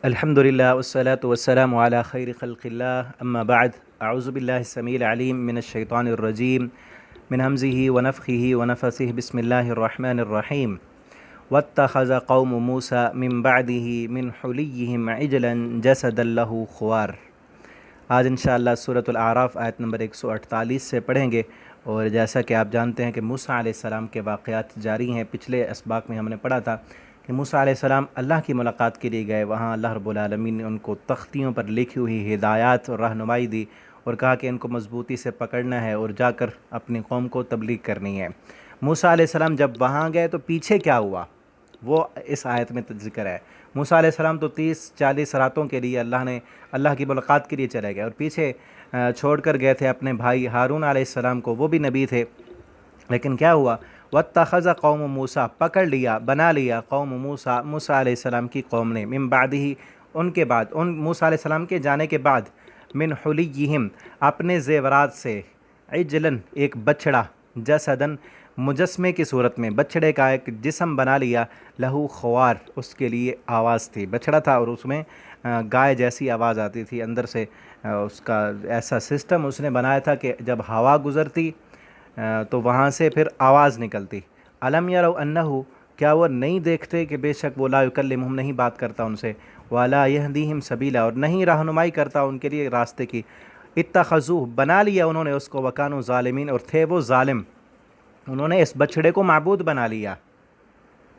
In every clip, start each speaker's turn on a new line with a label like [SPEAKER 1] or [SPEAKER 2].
[SPEAKER 1] الحمد للہ والصلاة والسلام علی خیر خلق اللہ اما بعد اعوذ باللہ السمیع العلیم من الشیطان الرجیم من ہمزہ ونفخہ ونفثہ بسم اللہ الرحمن الرحیم واتخذ قوم موسیٰ من بعدہ من حلیہم عجلا جسدا لہ خوار۔ آج انشاءاللہ سورۃ الاعراف آیت نمبر 148 سے پڑھیں گے، اور جیسا کہ آپ جانتے ہیں کہ موسیٰ علیہ السلام کے واقعات جاری ہیں۔ پچھلے اسباق میں ہم نے پڑھا تھا کہ موسیٰ علیہ السلام اللہ کی ملاقات کے لیے گئے، وہاں اللہ رب العالمین نے ان کو تختیوں پر لکھی ہوئی ہدایات اور رہنمائی دی اور کہا کہ ان کو مضبوطی سے پکڑنا ہے اور جا کر اپنی قوم کو تبلیغ کرنی ہے۔ موسیٰ علیہ السلام جب وہاں گئے تو پیچھے کیا ہوا وہ اس آیت میں ذکر ہے۔ موسیٰ علیہ السلام تو 30-40 راتوں کے لیے اللہ کی ملاقات کے لیے چلے گئے، اور پیچھے چھوڑ کر گئے تھے اپنے بھائی ہارون علیہ السلام کو، وہ بھی نبی تھے۔ لیکن کیا ہوا؟ وَاتَّخَذَ قَوْمُ مُوسیٰ، پکڑ لیا، بنا لیا قوم موسیٰ علیہ السلام کی قوم نے، من بعدہ، ان کے بعد، ان موسیٰ علیہ السلام کے جانے کے بعد، من حلیہم، اپنے زیورات سے، عجلاً، ایک بچڑا، جسداً، مجسمے کی صورت میں، بچڑے کا ایک جسم بنا لیا، لہو خوار، اس کے لیے آواز تھی، بچڑا تھا اور اس میں گائے جیسی آواز آتی تھی اندر سے، اس کا ایسا سسٹم اس نے بنایا تھا کہ جب ہوا گزرتی تو وہاں سے پھر آواز نکلتی۔ الم یروا انہ، کیا وہ نہیں دیکھتے کہ بے شک وہ لا یکلمہم، نہیں بات کرتا ان سے، ولا یہدیہم سبیلا، اور نہیں رہنمائی کرتا ان کے لیے راستے کی۔ اتخذوہ، بنا لیا انہوں نے اس کو، وکانوا ظالمین، اور تھے وہ ظالم، انہوں نے اس بچڑے کو معبود بنا لیا۔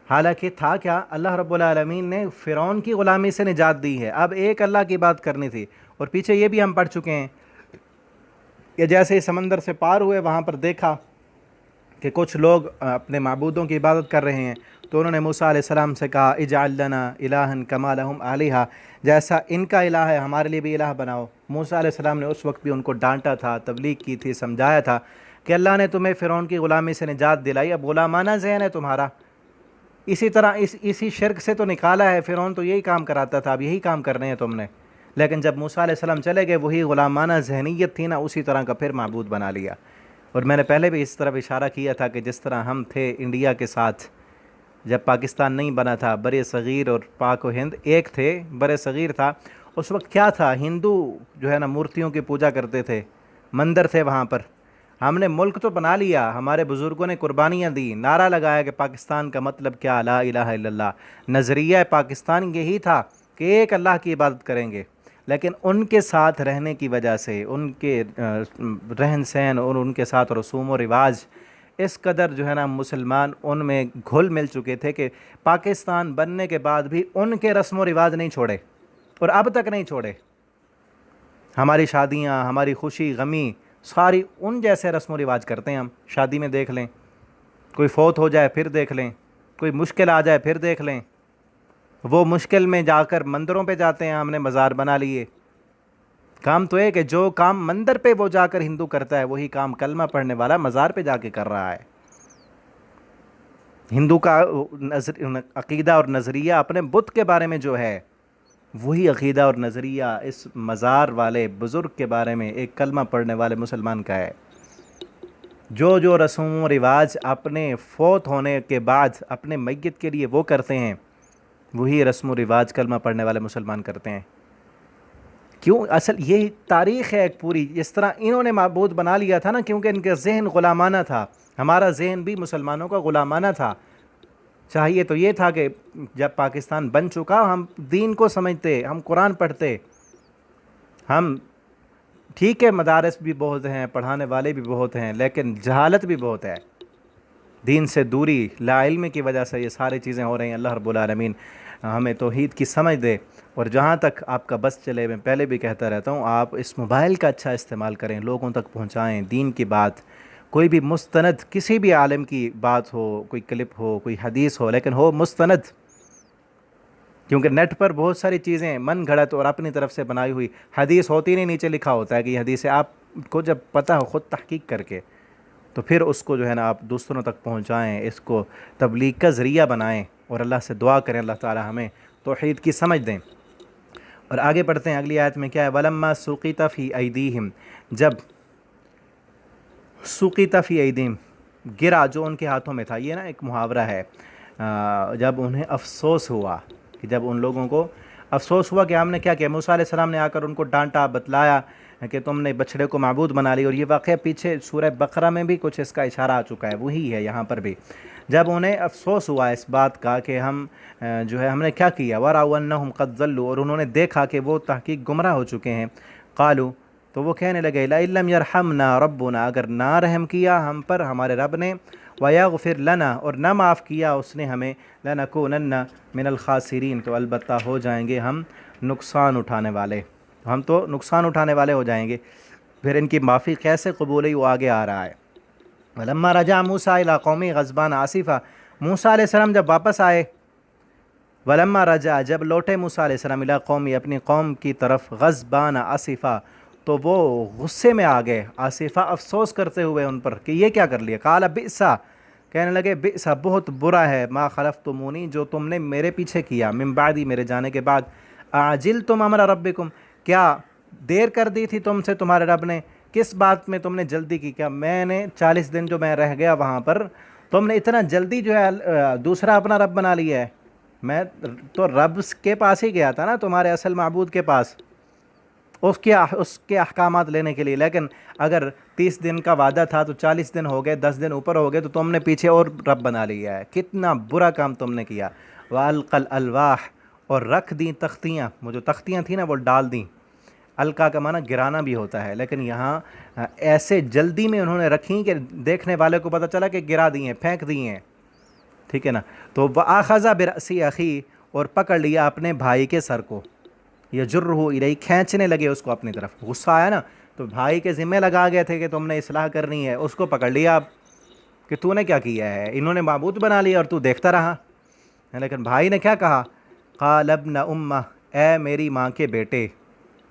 [SPEAKER 1] حالانکہ تھا کیا؟ اللہ رب العالمین نے فرعون کی غلامی سے نجات دی ہے، اب ایک اللہ کی بات کرنی تھی۔ اور پیچھے یہ بھی ہم پڑھ چکے ہیں کہ جیسے سمندر سے پار ہوئے، وہاں پر دیکھا کہ کچھ لوگ اپنے معبودوں کی عبادت کر رہے ہیں، تو انہوں نے موسیٰ علیہ السلام سے کہا اجعل لنا الہا کما لہم آلہہ، جیسا ان کا الہ ہے ہمارے لیے بھی الہ بناؤ۔ موسیٰ علیہ السلام نے اس وقت بھی ان کو ڈانٹا تھا، تبلیغ کی تھی، سمجھایا تھا کہ اللہ نے تمہیں فرعون کی غلامی سے نجات دلائی، اب غلامانہ ذہن ہے تمہارا، اسی طرح اسی شرک سے تو نکالا ہے، فرعون تو یہی کام کراتا تھا، اب یہی کام کرنے ہیں تم نے۔ لیکن جب موسیٰ علیہ السلام چلے گئے، وہی غلامانہ ذہنیت تھی نا، اسی طرح کا پھر معبود بنا لیا۔ اور میں نے پہلے بھی اس طرف اشارہ کیا تھا کہ جس طرح ہم تھے انڈیا کے ساتھ، جب پاکستان نہیں بنا تھا، بر صغیر اور پاک و ہند ایک تھے، بر صغیر تھا، اس وقت کیا تھا؟ ہندو جو ہے نا مورتیوں کی پوجا کرتے تھے، مندر تھے وہاں پر۔ ہم نے ملک تو بنا لیا، ہمارے بزرگوں نے قربانیاں دی، نعرہ لگایا کہ پاکستان کا مطلب کیا، لا الہ الا اللہ، نظریہ پاکستان یہی تھا کہ ایک اللہ کی عبادت کریں گے۔ لیکن ان کے ساتھ رہنے کی وجہ سے، ان کے رہن سہن اور ان کے ساتھ رسوم و رواج اس قدر جو ہے نا مسلمان ان میں گھل مل چکے تھے کہ پاکستان بننے کے بعد بھی ان کے رسم و رواج نہیں چھوڑے، اور اب تک نہیں چھوڑے۔ ہماری شادیاں، ہماری خوشی غمی ساری ان جیسے رسم و رواج کرتے ہیں ہم۔ شادی میں دیکھ لیں، کوئی فوت ہو جائے پھر دیکھ لیں، کوئی مشکل آ جائے پھر دیکھ لیں، وہ مشکل میں جا کر مندروں پہ جاتے ہیں، ہم نے مزار بنا لیے۔ کام تو ہے کہ جو کام مندر پہ وہ جا کر ہندو کرتا ہے، وہی کام کلمہ پڑھنے والا مزار پہ جا کے کر رہا ہے۔ ہندو کا عقیدہ اور نظریہ اپنے بت کے بارے میں جو ہے، وہی عقیدہ اور نظریہ اس مزار والے بزرگ کے بارے میں ایک کلمہ پڑھنے والے مسلمان کا ہے۔ جو رسوم و رواج اپنے فوت ہونے کے بعد اپنے میت کے لیے وہ کرتے ہیں، وہی رسم و رواج کلمہ پڑھنے والے مسلمان کرتے ہیں۔ کیوں؟ اصل یہی تاریخ ہے ایک پوری، جس طرح انہوں نے معبود بنا لیا تھا نا، کیونکہ ان کا ذہن غلامانہ تھا، ہمارا ذہن بھی مسلمانوں کا غلامانہ تھا۔ چاہیے تو یہ تھا کہ جب پاکستان بن چکا، ہم دین کو سمجھتے، ہم قرآن پڑھتے، ہم ٹھیک ہے مدارس بھی بہت ہیں، پڑھانے والے بھی بہت ہیں، لیکن جہالت بھی بہت ہے، دین سے دوری، لا علم کی وجہ سے یہ ساری چیزیں ہو رہی ہیں۔ اللہ رب العالمین ہمیں توحید کی سمجھ دے۔ اور جہاں تک آپ کا بس چلے، میں پہلے بھی کہتا رہتا ہوں، آپ اس موبائل کا اچھا استعمال کریں، لوگوں تک پہنچائیں دین کی بات، کوئی بھی مستند کسی بھی عالم کی بات ہو، کوئی کلپ ہو، کوئی حدیث ہو، لیکن ہو مستند، کیونکہ نیٹ پر بہت ساری چیزیں من گھڑت اور اپنی طرف سے بنائی ہوئی حدیث ہوتی نہیں، نیچے لکھا ہوتا ہے کہ یہ حدیث ہے، آپ کو جب پتہ ہو خود تحقیق کر کے، تو پھر اس کو جو ہے نا آپ دوسروں تک پہنچائیں، اس کو تبلیغ کا ذریعہ بنائیں، اور اللہ سے دعا کریں اللہ تعالی ہمیں توحید کی سمجھ دیں۔ اور آگے پڑھتے ہیں، اگلی آیت میں کیا ہے؟ وَلَمَّا سُقِطَ فِي أَيْدِيهِمْ، جب سُقِطَ فِي أَيْدِيهِمْ، گرا جو ان کے ہاتھوں میں تھا، یہ نا ایک محاورہ ہے، جب انہیں افسوس ہوا، کہ جب ان لوگوں کو افسوس ہوا کہ ہم نے کیا کیا، موسیٰ علیہ السلام نے آ کر ان کو ڈانٹا، بتلایا کہ تم نے بچھڑے کو معبود بنا لی، اور یہ واقعہ پیچھے سورہ بقرہ میں بھی کچھ اس کا اشارہ آ چکا ہے، وہی ہے یہاں پر بھی۔ جب انہیں افسوس ہوا اس بات کا کہ ہم جو ہے ہم نے کیا کیا، وَرَأَوْا أَنَّهُمْ قَدْ ضَلُّوا، اور انہوں نے دیکھا کہ وہ تحقیق گمراہ ہو چکے ہیں، قالوا، تو وہ کہنے لگے لَئِن لَّمْ يَرْحَمْنَا رَبُّنَا، اگر نہ رحم کیا ہم پر ہمارے رب نے، وَيَغْفِرْ لَنَا، اور نہ معاف کیا اس نے ہمیں، لَنَكُونَنَّ مِنَ الْخَاسِرِينَ، تو البتہ ہو جائیں گے ہم نقصان اٹھانے والے، ہم تو نقصان اٹھانے والے ہو جائیں گے۔ پھر ان کی معافی کیسے قبول ہوئی وہ آگے آ رہا ہے۔ وَلَمَّا رَجَعَ مُوسَىٰ إِلَىٰ قَوْمِهِ غَضْبَانَ آسِفًا، موسیٰ علیہ السلام جب واپس آئے، وَلَمَّا رَجَعَ، جب لوٹے موسیٰ علیہ السلام إِلَىٰ قَوْمِهِ، اپنی قوم کی طرف، غضبان آسفا، تو وہ غصے میں آ گئے، آسفا افسوس کرتے ہوئے ان پر کہ یہ کیا کر لیا، قال بئسا، کہنے لگے بئسا، بہت برا ہے، ما خلفتمونی، جو تم نے میرے پیچھے کیا، من بعدی، میرے جانے کے بعد، اعجلتم امر ربکم، کیا دیر کر دی تھی تم سے تمہارے رب نے، کس بات میں تم نے جلدی کی، کیا میں نے 40 دن جو میں رہ گیا وہاں پر، تم نے اتنا جلدی جو ہے دوسرا اپنا رب بنا لیا ہے، میں تو رب کے پاس ہی گیا تھا نا، تمہارے اصل معبود کے پاس، اس کے احکامات لینے کے لیے، لیکن اگر 30 دن کا وعدہ تھا تو 40 دن ہو گئے، 10 دن اوپر ہو گئے، تو تم نے پیچھے اور رب بنا لیا ہے، کتنا برا کام تم نے کیا۔ وَأَلْقَى الْأَلْوَاحَ، اور رکھ دیں تختیاں، وہ جو تختیاں تھیں نا وہ ڈال دیں، القا کا معنی گرانا بھی ہوتا ہے، لیکن یہاں ایسے جلدی میں انہوں نے رکھیں کہ دیکھنے والے کو پتہ چلا کہ گرا دی ہیں، پھینک دی ہیں، ٹھیک ہے نا۔ تو وَآخَذَ بِرَأْسِ أَخِيهِ، اور پکڑ لیا اپنے بھائی کے سر کو، یجرہ الیہ، کھینچنے لگے اس کو اپنی طرف، غصہ آیا نا تو بھائی کے ذمہ لگا گئے تھے کہ تم نے اصلاح کرنی ہے، اس کو پکڑ لیا اب کہ تو نے کیا کیا ہے، انہوں نے معبود بنا لیا اور تو دیکھتا رہا، لیکن بھائی نے کیا کہا، قال ابن امہ، اے میری ماں کے بیٹے،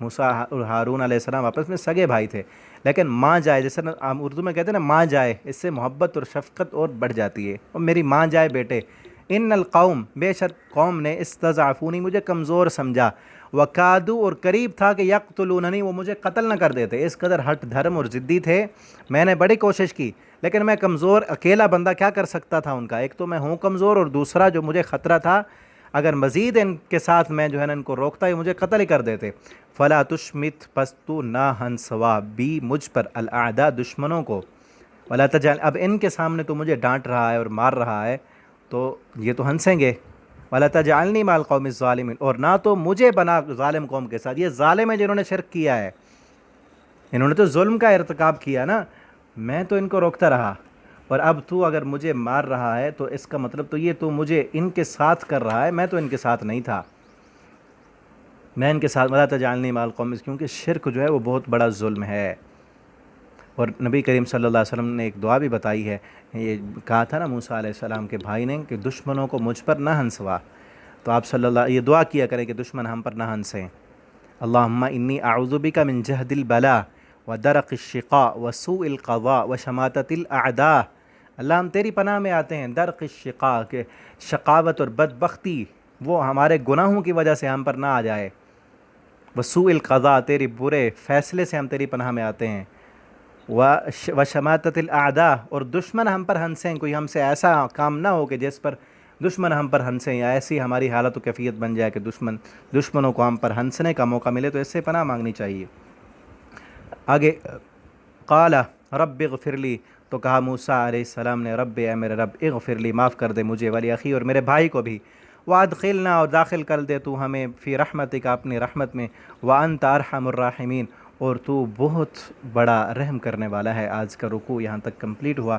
[SPEAKER 1] موسیٰ اور ہارون علیہ السلام آپس میں سگے بھائی تھے، لیکن ماں جائے، جیسے ہم اردو میں کہتے ہیں نا ماں جائے، اس سے محبت اور شفقت اور بڑھ جاتی ہے، اور میری ماں جائے بیٹے، ان القوم، بے شک قوم نے، استضعفونی، مجھے کمزور سمجھا، وکادو، اور قریب تھا کہ یقتلوننی، وہ مجھے قتل نہ کر دیتے، اس قدر ہٹ دھرم اور ضدی تھے، میں نے بڑی کوشش کی، لیکن میں کمزور، اکیلا بندہ کیا کر سکتا تھا ان کا، ایک تو میں ہوں کمزور، اور دوسرا جو مجھے خطرہ تھا اگر مزید ان کے ساتھ میں جو ہے نا ان کو روکتا ہے مجھے قتل ہی کر دیتے۔ فلا تشمت، پس تو نہ ہنسوا، بی، مجھ پر، الاعداء، دشمنوں کو، ولا تجعل، اب ان کے سامنے تو مجھے ڈانٹ رہا ہے اور مار رہا ہے تو یہ تو ہنسیں گے، ولا تجعلنی مع القوم الظالمین، اور نہ تو مجھے بنا ظالم قوم کے ساتھ، یہ ظالم ہے جنہوں نے شرک کیا ہے، انہوں نے تو ظلم کا ارتکاب کیا نا، میں تو ان کو روکتا رہا، اور اب تو اگر مجھے مار رہا ہے تو اس کا مطلب تو یہ تو مجھے ان کے ساتھ کر رہا ہے، میں تو ان کے ساتھ نہیں تھا، میں ان کے ساتھ، ولا تجعلنی مع القوم، کیونکہ شرک جو ہے وہ بہت بڑا ظلم ہے۔ اور نبی کریم صلی اللہ علیہ وسلم نے ایک دعا بھی بتائی ہے، یہ کہا تھا نا موسیٰ علیہ السلام کے بھائی نے کہ دشمنوں کو مجھ پر نہ ہنسوا، تو آپ صلی اللہ یہ دعا کیا کریں کہ دشمن ہم پر نہ ہنسیں، اللہم انی اعوذ بک من جہد البلاء ودرق الشقاء وسوء القضاء وشماتۃ الاعداء، اللہ ہم تیری پناہ میں آتے ہیں، درق الشقاء، کہ شقاوت اور بدبختی وہ ہمارے گناہوں کی وجہ سے ہم پر نہ آ جائے، وسوء القضاء، تیری برے فیصلے سے ہم تیری پناہ میں آتے ہیں، وشماتۃ الاعداء، اور دشمن ہم پر ہنسیں، کوئی ہم سے ایسا کام نہ ہو کہ جس پر دشمن ہم پر ہنسیں، یا ایسی ہماری حالت و کیفیت بن جائے کہ دشمنوں کو ہم پر ہنسنے کا موقع ملے، تو اس سے پناہ مانگنی چاہیے۔ آگے قال رب اغفر لی، تو کہا موسیٰ علیہ السلام نے، رب، اے میرے رب، اغفر لی، معاف کر دے مجھے، ولی اخی، اور میرے بھائی کو بھی، وادخلنا، اور داخل کر دے تو ہمیں، فی رحمتک، اپنی رحمت میں، وانت ارحم الراحمین، اور تو بہت بڑا رحم کرنے والا ہے۔ آج کا رکوع یہاں تک کمپلیٹ ہوا،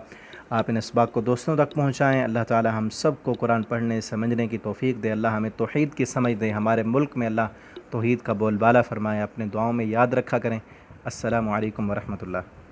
[SPEAKER 1] آپ ان اسباق کو دوستوں تک پہنچائیں، اللہ تعالی ہم سب کو قرآن پڑھنے سمجھنے کی توفیق دے، اللہ ہمیں توحید کی سمجھ دے، ہمارے ملک میں اللہ توحید کا بول بالا فرمائے، اپنے دعاؤں میں یاد رکھا کریں۔ السلام علیکم ورحمۃ اللہ۔